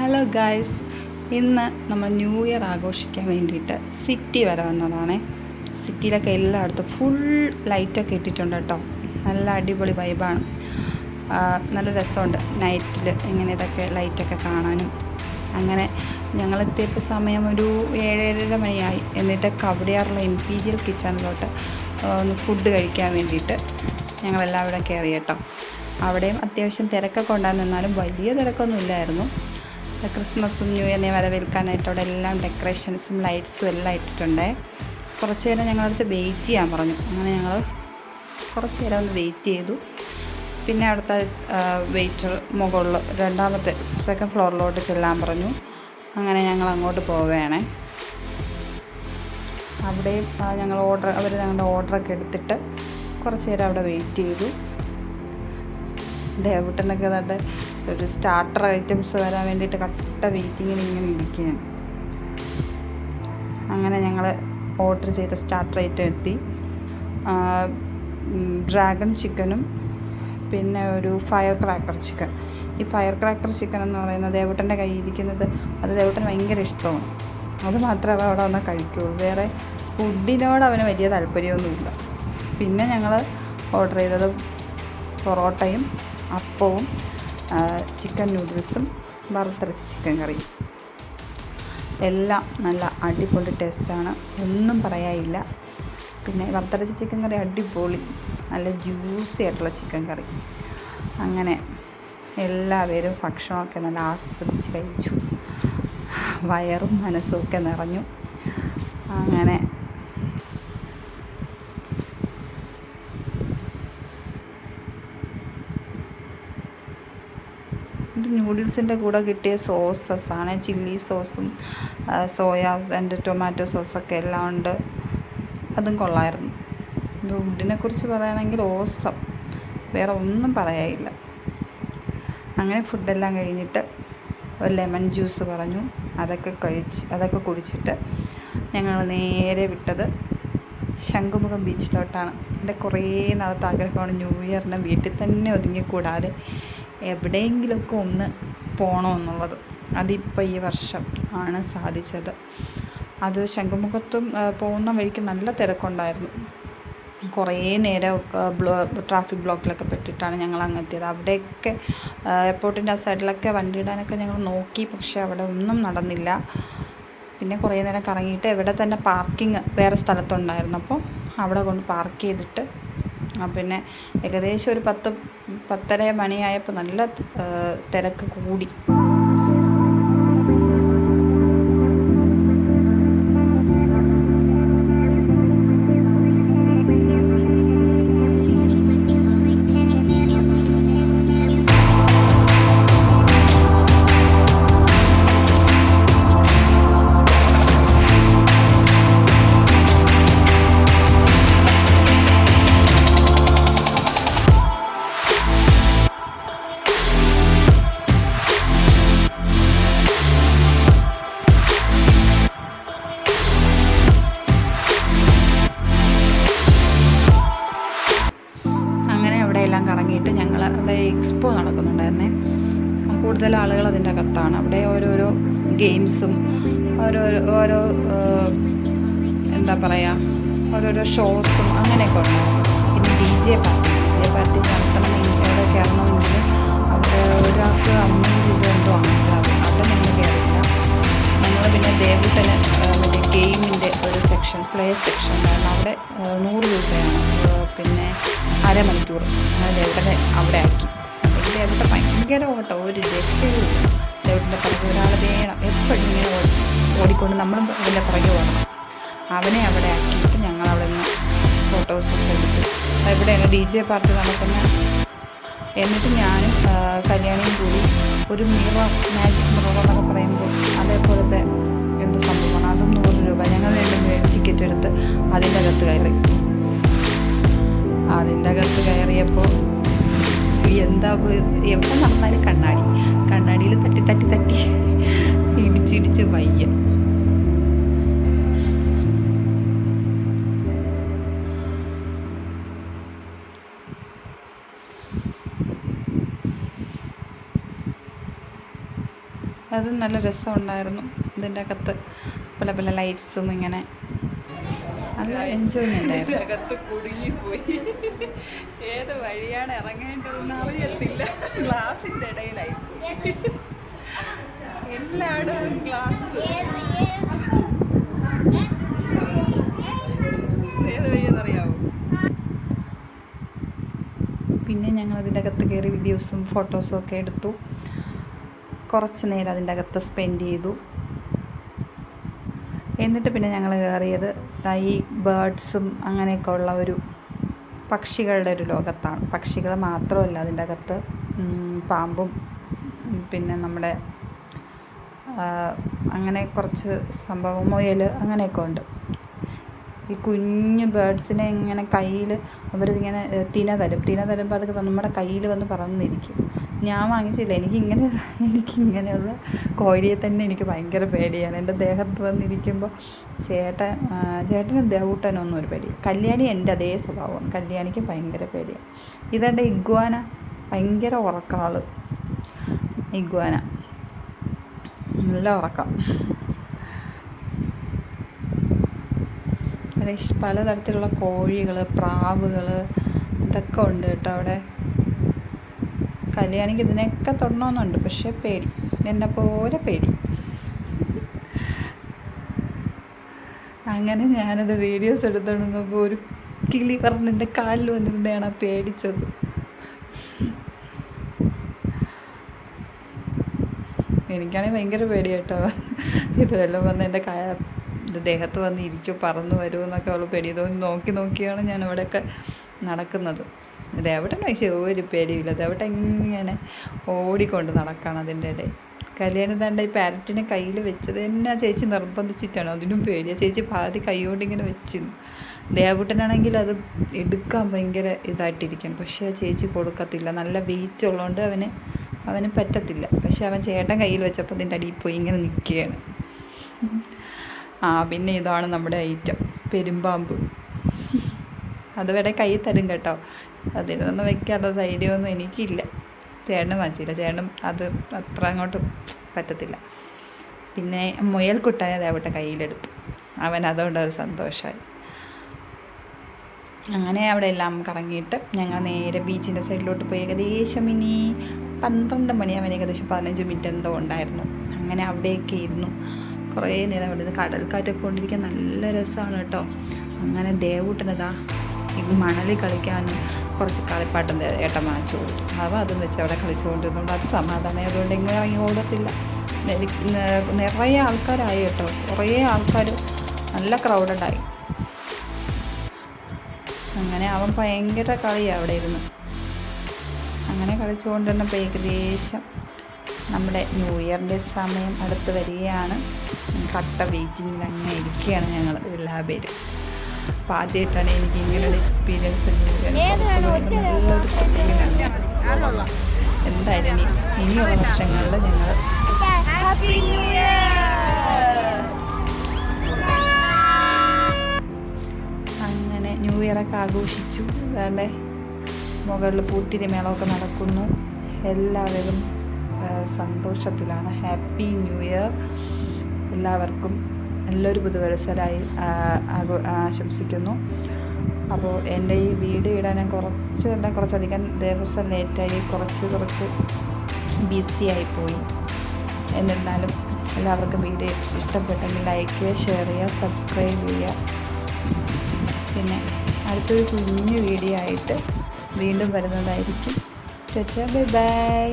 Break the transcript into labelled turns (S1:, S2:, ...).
S1: Hello guys, ഇന്ന് നമ്മൾ new year ആഘോഷിക്കാൻ വേണ്ടിയിട്ട് സിറ്റി വരെ വന്നതാണ്. സിറ്റിയിലൊക്കെ എല്ലായിടത്തും ഫുൾ ലൈറ്റൊക്കെ ഇട്ടിട്ടുണ്ട് കേട്ടോ. നല്ല അടിപൊളി വൈബാണ്. നല്ല രസമുണ്ട് നൈറ്റിൽ ഇങ്ങനെ ഇതൊക്കെ ലൈറ്റൊക്കെ കാണാനും. അങ്ങനെ ഞങ്ങളെത്തിയപ്പോൾ സമയം ഒരു 7-7:30 മണിയായി. എന്നിട്ട് കവടിയാറുള്ള ഇമ്പീരിയൽ കിച്ചണിലോട്ട് ഒന്ന് ഫുഡ് കഴിക്കാൻ വേണ്ടിയിട്ട് ഞങ്ങളെല്ലാവരും കയറി കേട്ടോ. അവിടെയും അത്യാവശ്യം തിരക്കൊക്കെ ഉണ്ടായിരുന്നു, എന്നാലും വലിയ തിരക്കൊന്നും ഇല്ലായിരുന്നു. ക്രിസ്മസും ന്യൂ ഇയറിനെ വരവേൽക്കാനായിട്ട് അവിടെ എല്ലാം ഡെക്കറേഷൻസും ലൈറ്റ്സും എല്ലാം ഇട്ടിട്ടുണ്ട്. കുറച്ച് നേരം ഞങ്ങളടുത്ത് വെയിറ്റ് ചെയ്യാൻ പറഞ്ഞു. അങ്ങനെ ഞങ്ങൾ കുറച്ച് നേരം ഒന്ന് വെയിറ്റ് ചെയ്തു. പിന്നെ അവിടുത്തെ വെയിറ്റർ മുകളിൽ രണ്ടാമത്തെ സെക്കൻഡ് ഫ്ലോറിലോട്ട് ചെല്ലാൻ പറഞ്ഞു. അങ്ങനെ ഞങ്ങൾ അങ്ങോട്ട് പോവുകയാണേ. അവിടെയും അവർ ഞങ്ങളുടെ ഓർഡറൊക്കെ എടുത്തിട്ട് കുറച്ച് നേരം അവിടെ വെയിറ്റ് ചെയ്തു. ദേവൂട്ടനൊക്കെ തന്നെ ഒരു സ്റ്റാർട്ടർ ഐറ്റംസ് വരാൻ വേണ്ടിയിട്ട് കട്ട വെയിറ്റിങ്ങിന് ഇങ്ങനെ ഇരിക്കുകയാണ്. അങ്ങനെ ഞങ്ങൾ ഓർഡർ ചെയ്ത സ്റ്റാർട്ടർ ഐറ്റം എത്തി. ഡ്രാഗൺ ചിക്കനും പിന്നെ ഒരു ഫയർ ക്രാക്കർ ചിക്കൻ. ഈ ഫയർ ക്രാക്കർ ചിക്കൻ എന്ന് പറയുന്നത് ദേവൂട്ടൻ്റെ കയ്യിരിക്കുന്നത്, അത് ദേവൂട്ടന് ഭയങ്കര ഇഷ്ടമാണ്. അത് മാത്രമേ അവിടെ വന്നാൽ കഴിക്കുകയുള്ളൂ. വേറെ ഫുഡിനോട് അവന് വലിയ താല്പര്യമൊന്നുമില്ല. പിന്നെ ഞങ്ങൾ ഓർഡർ ചെയ്തത് പൊറോട്ടയും അപ്പവും ചിക്കൻ നൂഡിൽസും വറുത്തരച്ച ചിക്കൻ കറിയും. എല്ലാം നല്ല അടിപൊളി ടേസ്റ്റാണ്, ഒന്നും പറയാനില്ല. പിന്നെ വറുത്തരച്ച ചിക്കൻ കറി അടിപൊളി, നല്ല ജ്യൂസി ആയിട്ടുള്ള ചിക്കൻ കറി. അങ്ങനെ എല്ലാവരും ഭക്ഷണമൊക്കെ നല്ല ആസ്വദിച്ച് കഴിച്ചു. വയറും മനസ്സും ഒക്കെ നിറഞ്ഞു. അങ്ങനെ നൂഡിൽസിൻ്റെ കൂടെ കിട്ടിയ സോസസാണ്, ചില്ലി സോസും സോയാസ് ആൻഡ് ടൊമാറ്റോ സോസൊക്കെ എല്ലാം ഉണ്ട്. അതും കൊള്ളായിരുന്നു. ഫുഡിനെക്കുറിച്ച് പറയുകയാണെങ്കിൽ ഓസം, വേറെ ഒന്നും പറയാനില്ല. അങ്ങനെ ഫുഡെല്ലാം കഴിഞ്ഞിട്ട് ഒരു ലെമൺ ജ്യൂസ് പറഞ്ഞു. അതൊക്കെ കുടിച്ചിട്ട് ഞങ്ങൾ നേരെ വിട്ടത് ശംഖുമുഖം ബീച്ചിലോട്ടാണ്. എൻ്റെ കുറേ നാളത്തെ ആഗ്രഹമാണ് ന്യൂ ഇയറിന് വീട്ടിൽ തന്നെ ഒതുങ്ങിക്കൂടാതെ എവിടെയെങ്കിലുമൊക്കെ ഒന്ന് പോകണമെന്നുള്ളത്. അതിപ്പോൾ ഈ വർഷം ആണ് സാധിച്ചത്. അത് ശംഖുമുഖത്തും പോകുന്ന വഴിക്ക് നല്ല തിരക്കുണ്ടായിരുന്നു. കുറേ നേരം ട്രാഫിക് ബ്ലോക്കിലൊക്കെ പെട്ടിട്ടാണ് ഞങ്ങൾ അങ്ങ് എത്തിയത്. അവിടെയൊക്കെ എയർപോർട്ടിൻ്റെ ആ സൈഡിലൊക്കെ വണ്ടി ഇടാനൊക്കെ ഞങ്ങൾ നോക്കി, പക്ഷേ അവിടെ ഒന്നും നടന്നില്ല. പിന്നെ കുറേ നേരം കറങ്ങിയിട്ട് ഇവിടെ തന്നെ പാർക്കിംഗ് വേറെ സ്ഥലത്തുണ്ടായിരുന്നു. അപ്പോൾ അവിടെ കൊണ്ട് പാർക്ക് ചെയ്തിട്ട് പിന്നെ ഏകദേശം ഒരു 10-10:30 മണിയായപ്പോൾ നല്ല തിരക്ക് കൂടി. കറങ്ങിയിട്ട് ഞങ്ങൾ അവിടെ എക്സ്പോ നടക്കുന്നുണ്ടായിരുന്നേ. കൂടുതൽ ആളുകൾ അതിൻ്റെ അകത്താണ്. അവിടെ ഓരോരോ ഗെയിംസും ഓരോ എന്താ പറയുക, ഓരോരോ ഷോസും അങ്ങനെയൊക്കെ ഉണ്ടായിരുന്നു. പിന്നെ ഡി ജെ പാർട്ടി നടത്തണമെങ്കിൽ അവിടെ കയറണമെങ്കിൽ അവിടെ ഒരാൾക്ക് 500 രൂപ എന്തോ ആണ്. അവിടെ ഞങ്ങൾ കയറില്ല. ഞങ്ങൾ പിന്നെ ദേവൂട്ടന് മറ്റേ ഗെയിമിൻ്റെ ഒരു സെക്ഷൻ, പ്ലേ സെക്ഷൻ ഉണ്ടായിരുന്നു. അവിടെ 100 രൂപയാണ്. പിന്നെ അരമണിക്കൂർ അങ്ങനെ ദേവൂട്ടനെ അവിടെ ആക്കി. അല്ലെങ്കിൽ ദേവൂട്ടൻ ഭയങ്കര ഓട്ടം, ഒരു രക്ഷയില്ല. ദേവൂട്ടൻ്റെ പുറകെ ഒരാൾ വേണം, എപ്പോഴും ഇങ്ങനെ ഓടിക്കൊണ്ട് നമ്മളും അതിൻ്റെ പുറകെ ഓടണം. അവനെ അവിടെ ആക്കിയിട്ട് ഞങ്ങളവിടെ നിന്ന് ഫോട്ടോസൊക്കെ എടുത്തു. എവിടെയാണ് ഡി ജെ പാർട്ടി നടക്കുന്നത്. എന്നിട്ട് ഞാനും കല്യാണിയും കൂടി ഒരു മാജിക് മിറർ എന്നൊക്കെ പറയുമ്പോൾ അതേപോലത്തെ എന്ത് സംഭവമാണ്, അതും 100 രൂപ. ഞങ്ങൾ രണ്ടും ടിക്കറ്റ് എടുത്ത് അതിൻ്റെ അകത്ത് കയറി. അതിൻ്റെ അകത്ത് കയറിയപ്പോൾ എന്താ, എവിടെ നടന്നാലും കണ്ണാടിയിൽ തട്ടി ഇടിച്ചിടിച്ച് വയ്യ. അത് നല്ല രസമുണ്ടായിരുന്നു. ഇതിൻ്റെ അകത്ത് പല പല ലൈറ്റ്സും ഇങ്ങനെ നല്ല എൻജോയ്മെൻ്റ് ആയിരുന്നു.
S2: അകത്ത് കുടുങ്ങിപ്പോയി. ഏത് വഴിയാണ് ഇറങ്ങേണ്ടതെന്ന് അറിയത്തില്ല. ഗ്ലാസിൻ്റെ ഇടയിലായി എല്ലായിടും ഗ്ലാസ്. ഏത് വഴിയെന്നറിയാവോ?
S1: പിന്നെ ഞങ്ങൾ അതിൻ്റെ അകത്ത് കയറി വീഡിയോസും ഫോട്ടോസും ഒക്കെ എടുത്തു. കുറച്ച് നേരം അതിൻ്റെ അകത്ത് സ്പെൻഡ് ചെയ്തു. എന്നിട്ട് പിന്നെ ഞങ്ങൾ കയറിയത് ഈ ബേർഡ്സും അങ്ങനെയൊക്കെ ഉള്ള ഒരു പക്ഷികളുടെ ഒരു ലോകത്താണ്. പക്ഷികൾ മാത്രമല്ല, അതിൻ്റെ അകത്ത് പാമ്പും പിന്നെ നമ്മുടെ അങ്ങനെ കുറച്ച് സംഭവം മുയൽ അങ്ങനെയൊക്കെ ഉണ്ട്. ഈ കുഞ്ഞു ബേർഡ്സിനെ ഇങ്ങനെ കയ്യിൽ അവരിങ്ങനെ തിന തരുമ്പോൾ അതൊക്കെ നമ്മുടെ കയ്യിൽ വന്ന് പറന്നിരിക്കും. ഞാൻ വാങ്ങിച്ചില്ല. എനിക്കിങ്ങനെയുള്ള കോഴിയെ തന്നെ എനിക്ക് ഭയങ്കര പേടിയാണ്. എൻ്റെ ദേഹത്ത് വന്നിരിക്കുമ്പോൾ ചേട്ടനും ദേവൂട്ടനൊന്നും ഒരു പേടി. കല്യാണി എൻ്റെ അതേ സ്വഭാവമാണ്. കല്യാണിക്ക് ഭയങ്കര പേടിയാണ്. ഇതെൻ്റെ ഇഗ്വാന, ഭയങ്കര ഉറക്കമാള്. ഇഗ്വാന നല്ല ഉറക്കം. പലതരത്തിലുള്ള കോഴികൾ, പ്രാവുകൾ ഇതൊക്കെ ഉണ്ട് കേട്ടോ അവിടെ. കല്യാണിക്ക് ഇതിനെയൊക്കെ തൊടണമെന്നുണ്ട്, പക്ഷേ പേടി, എന്നെ പോലെ പേടി. അങ്ങനെ ഞാനത് വീഡിയോസ് എടുത്തോണ്ടിരുന്നപ്പോൾ ഒരു കിളി പറഞ്ഞ് എൻ്റെ കാലിൽ വന്നിരുന്നതാണ് പേടിച്ചത്. എനിക്കാണെങ്കിൽ ഭയങ്കര പേടി കേട്ടോ. ഇതെല്ലാം വന്ന് എൻ്റെ ദേഹത്ത് വന്ന് ഇരിക്കും, പറന്നു വരുമെന്നൊക്കെ ഉള്ള പേടി. ഇതൊന്ന് നോക്കിയാണ് ഞാൻ അവിടെയൊക്കെ നടക്കുന്നത്. ദേവട്ടൻ പക്ഷേ ഒരു പേടിയില്ല. ദേവട്ടൻ ഇങ്ങനെ ഓടിക്കൊണ്ട് നടക്കണം അതിൻ്റെ ഇടയിൽ. കല്യാണം തണ്ട ഈ പാരറ്റിനെ കയ്യിൽ വെച്ചത് എന്നെ ചേച്ചി നിർബന്ധിച്ചിട്ടാണ്. അതിനും പേടിയാണ്. ചേച്ചി പാതി കൈ കൊണ്ട് ഇങ്ങനെ വെച്ചിരുന്നു. ദേവട്ടനാണെങ്കിൽ അത് എടുക്കാൻ ഭയങ്കര ഇതായിട്ടിരിക്കണം, പക്ഷേ ചേച്ചി കൊടുക്കത്തില്ല. നല്ല വെയിറ്റ് ഉള്ളതുകൊണ്ട് അവന് പറ്റത്തില്ല. പക്ഷെ അവൻ ചേട്ടൻ കയ്യിൽ വെച്ചപ്പോൾ അതിൻ്റെ അടിയിൽ പോയി ഇങ്ങനെ നിൽക്കുകയാണ്. പിന്നെ ഇതാണ് നമ്മുടെ ഐറ്റം, പെരുമ്പാമ്പ്. അത് വേണേൽ കൈ തരും കേട്ടോ. അതിനൊന്നും വെക്കാനുള്ള ധൈര്യമൊന്നും എനിക്കില്ല. ചേട്ടനും വാങ്ങിച്ചില്ല. ചേട്ടനും അത് അത്ര അങ്ങോട്ട് പറ്റത്തില്ല. പിന്നെ മുയൽക്കുട്ടനെ ദേവട്ടെ കയ്യിലെടുത്തു. അവൻ അതുകൊണ്ട് അത് സന്തോഷമായി. അങ്ങനെ അവിടെ എല്ലാം കറങ്ങിയിട്ട് ഞങ്ങൾ നേരെ ബീച്ചിൻ്റെ സൈഡിലോട്ട് പോയി. ഏകദേശം ഇനി 12 മണിയാവാൻ ഏകദേശം 15 മിനിറ്റ് എന്തോ ഉണ്ടായിരുന്നു. അങ്ങനെ അവിടെയൊക്കെ ഇരുന്നു കുറേ നേരം. അവിടെ കടൽക്കാറ്റൊക്കെ കൊണ്ടിരിക്കാൻ നല്ല രസമാണ് കേട്ടോ. അങ്ങനെ ദേവൂട്ടനതാ ഈ മണലിൽ കളിക്കാനും കുറച്ച് കളിപ്പാട്ടം ഏട്ടൻ വാങ്ങിച്ചു കൊടുത്തു. അതും വെച്ച് അവിടെ കളിച്ചുകൊണ്ടിരുന്നുണ്ട്. അത് സമാധാനം. അതുകൊണ്ട് എങ്ങനെ ഇറങ്ങി ഓടത്തില്ല. നിറയെ ആൾക്കാരായി കേട്ടോ. കുറേ ആൾക്കാർ, നല്ല ക്രൗഡഡായി. അങ്ങനെ അവൻ ഭയങ്കര കളിയാണ് അവിടെ ഇരുന്ന്. അങ്ങനെ കളിച്ചുകൊണ്ടിരുന്നപ്പോൾ ഏകദേശം നമ്മുടെ ന്യൂ ഇയറിൻ്റെ സമയം അടുത്ത് വരികയാണ്. കട്ട വെയിറ്റിങ്ങിൽ അങ്ങനെ ഇരിക്കുകയാണ് ഞങ്ങൾ എല്ലാവരും. അപ്പോൾ ആദ്യമായിട്ടാണ് എനിക്ക് ഇങ്ങനെയുള്ള എക്സ്പീരിയൻസ്. നല്ലൊരു ഫീലിംഗാണ്. എന്തായാലും ഇനിയുള്ള വർഷങ്ങളിൽ ഞങ്ങൾ അങ്ങനെ ന്യൂ ഇയറൊക്കെ ആഘോഷിച്ചു. അതാണ്ട് മുകളിൽ പൂത്തിരി മേളമൊക്കെ നടക്കുന്നു. എല്ലാവരും സന്തോഷത്തിലാണ്. Happy new year. എല്ലാവർക്കും നല്ലൊരു പുതുവത്സരമായി ആശംസിക്കുന്നു. അപ്പോൾ എൻ്റെ ഈ വീഡിയോ ഇടാൻ ഞാൻ കുറച്ചധികം ദിവസം ലേറ്റായി, കുറച്ച് ബിസി ആയിപ്പോയി. എന്നിരുന്നാലും എല്ലാവർക്കും വീഡിയോ ഇഷ്ടപ്പെട്ടെങ്കിൽ ലൈക്ക് ചെയ്യുക, ഷെയർ ചെയ്യുക, സബ്സ്ക്രൈബ് ചെയ്യുക. പിന്നെ അടുത്തൊരു കുഞ്ഞു വീഡിയോ ആയിട്ട് വീണ്ടും വരുന്നതായിരിക്കും. Bye bye.